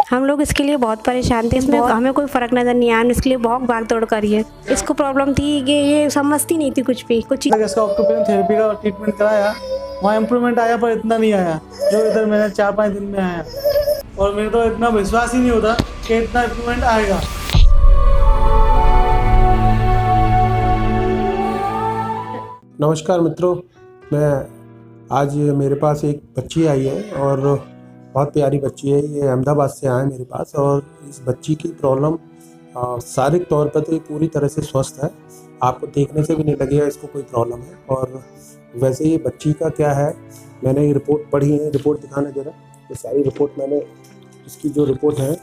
हम लोग इसके लिए बहुत परेशान थे, इसमें हमें कोई फ़र्क नज़र नहीं आया, इसके लिए बहुत भाग दौड़ करी है। इसको प्रॉब्लम थी कि ये समझती नहीं थी कुछ भी, कुछ इसका ऑक्यूपेशन थेरेपी का ट्रीटमेंट कराया, वहाँ इम्प्रूवमेंट आया पर इतना नहीं आया जो इधर मैंने 4-5 दिन में आया। और मेरे तो इतना विश्वास ही नहीं होता कि इतना इम्प्रूवमेंट आएगा। नमस्कार मित्रों, मैं आज मेरे पास एक बच्ची आई है और बहुत प्यारी बच्ची है। ये अहमदाबाद से आए मेरे पास और इस बच्ची की प्रॉब्लम शारीरिक तौर पर तो ये पूरी तरह से स्वस्थ है। आपको देखने से भी नहीं लगेगा इसको कोई प्रॉब्लम है। और वैसे ये बच्ची का क्या है, मैंने ये रिपोर्ट पढ़ी है, रिपोर्ट दिखाना जरा। ये सारी रिपोर्ट मैंने, इसकी जो रिपोर्ट है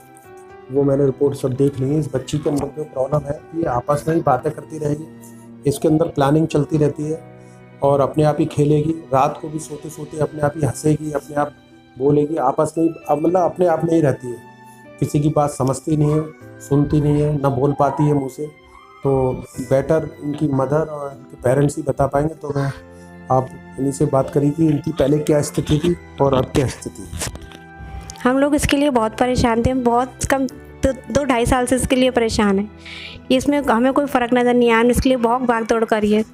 वो मैंने रिपोर्ट सब देख ली है। इस बच्ची के अंदर जो प्रॉब्लम है, ये आपस में ही बातें करती रहेगी, इसके अंदर प्लानिंग चलती रहती है और अपने आप ही खेलेगी। रात को भी सोते सोते अपने आप ही हंसेगी, अपने आप बोलेगी, आपस में ही मतलब अपने आप में ही रहती है। किसी की बात समझती नहीं है, सुनती नहीं है, ना बोल पाती है मुँह से। तो बेटर इनकी मदर और इनके पेरेंट्स ही बता पाएंगे। तो मैं आप इन्हीं से बात करी कि इनकी पहले क्या स्थिति थी और अब क्या स्थिति है। हम लोग इसके लिए बहुत परेशान थे, बहुत कम 2-2.5 साल से इसके लिए परेशान है। इसमें हमें कोई फ़र्क नज़र नहीं आया, इसके लिए बहुत भाग दौड़ करी है।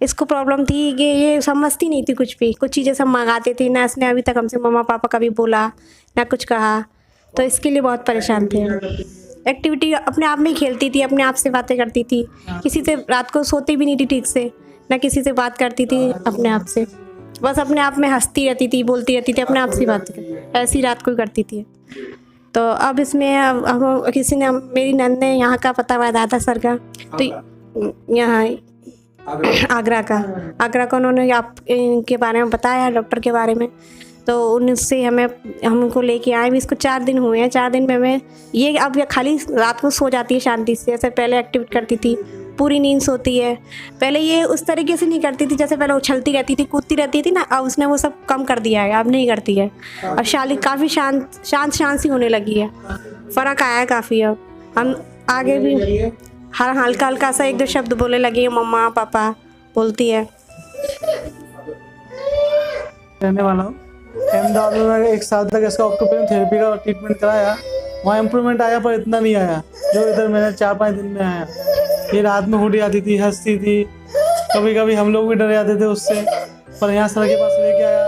इसको प्रॉब्लम थी कि ये समझती नहीं थी कुछ भी, कुछ चीज़ें सब मंगाते थे ना, इसने अभी तक हमसे मम्मा पापा कभी बोला ना कुछ कहा। तो इसके लिए बहुत परेशान थे। एक्टिविटी अपने आप में ही खेलती थी, अपने आप से बातें करती थी, किसी से रात को सोती भी नहीं थी ठीक से, ना किसी से बात करती थी अपने आप से। बस अपने आप में हंसती रहती थी, बोलती रहती थी, अपने आप से बात ऐसी रात को करती थी। तो अब इसमें अब हम किसी ने, मेरी नंद ने यहाँ का पता बताया सर का, तो यहाँ आगरा का उन्होंने आप इनके बारे में बताया, डॉक्टर के बारे में। तो उनसे हमको लेके आए भी। इसको 4 दिन हुए हैं। 4 दिन में मैं ये अब ये खाली रात को सो जाती है शांति से। जैसे पहले एक्टिविटी करती थी, पूरी नींद सोती है। पहले ये उस तरीके से नहीं करती थी, जैसे पहले उछलती रहती थी, कूदती रहती थी ना। अब उसने वो सब कम कर दिया है, अब नहीं करती है। अब काफ़ी शांत सी होने लगी है। फ़र्क आया है काफ़ी। अब हम आगे भी हर हल्का हल्का सा 1-2 शब्द बोलने लगी, मम्मा पापा बोलती है। रहने वाला हूँ अहमदाबाद में। मैं 1 साल तक इसका ऑक्यूपेशन थेरेपी का ट्रीटमेंट कराया, वहाँ इम्प्रूवमेंट आया पर इतना नहीं आया जो इधर मैंने 4-5 दिन में आया। ये रात में उठ जाती थी, हंसती थी, कभी कभी हम लोग भी डर जाते थे उससे। पर यहाँ सर के पास लेके आया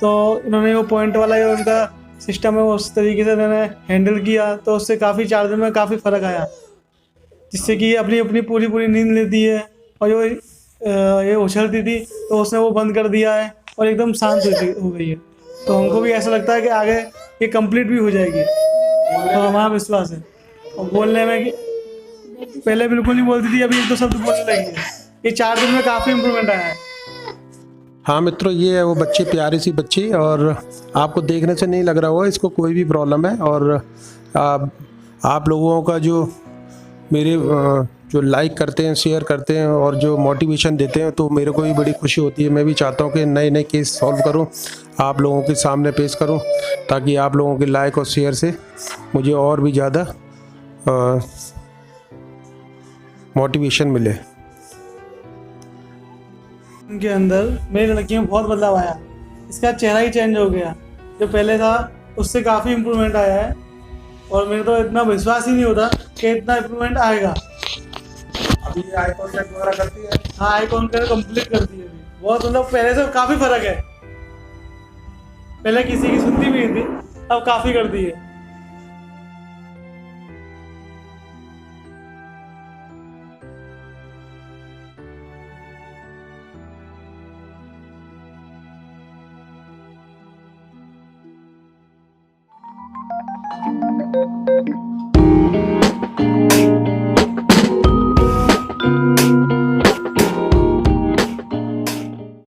तो इन्होंने वो पॉइंट वाला जो उनका सिस्टम है वो उस तरीके से मैंने हैंडल किया, तो उससे काफ़ी 4 दिन में काफ़ी फ़र्क आया, जिससे कि अपनी अपनी पूरी नींद लेती है। और जो ये उछलती थी तो उसने वो बंद कर दिया है और एकदम शांत हो गई है। तो हमको भी ऐसा लगता है कि आगे ये कंप्लीट भी हो जाएगी, तो हमारा विश्वास है। और बोलने में कि पहले बिल्कुल नहीं बोलती थी, अभी 1-2 शब्द बोलने लगी है। ये 4 दिन में काफ़ी इम्प्रूवमेंट आया है। हाँ मित्रों, ये है वो बच्ची, प्यारी सी बच्ची। और आपको देखने से नहीं लग रहा होगा इसको कोई भी प्रॉब्लम है। और आप लोगों का जो मेरे जो लाइक करते हैं, शेयर करते हैं और जो मोटिवेशन देते हैं, तो मेरे को भी बड़ी खुशी होती है। मैं भी चाहता हूँ कि नए नए केस सॉल्व करूँ, आप लोगों के सामने पेश करूँ, ताकि आप लोगों के लाइक और शेयर से मुझे और भी ज़्यादा मोटिवेशन मिले। उनके अंदर मेरी लड़की में बहुत बदलाव आया। इसका चेहरा ही चेंज हो गया, जो पहले था उससे काफ़ी इम्प्रूवमेंट आया है। और मेरे तो इतना विश्वास ही नहीं होता कि इतना इम्प्रूवमेंट आएगा। अभी ये आई कांटेक्ट वगैरह करती है? हाँ, आई कांटेक्ट कंप्लीट करती है। बहुत मतलब पहले से काफ़ी फ़र्क है। पहले किसी की सुनती भी नहीं थी, अब काफ़ी करती है।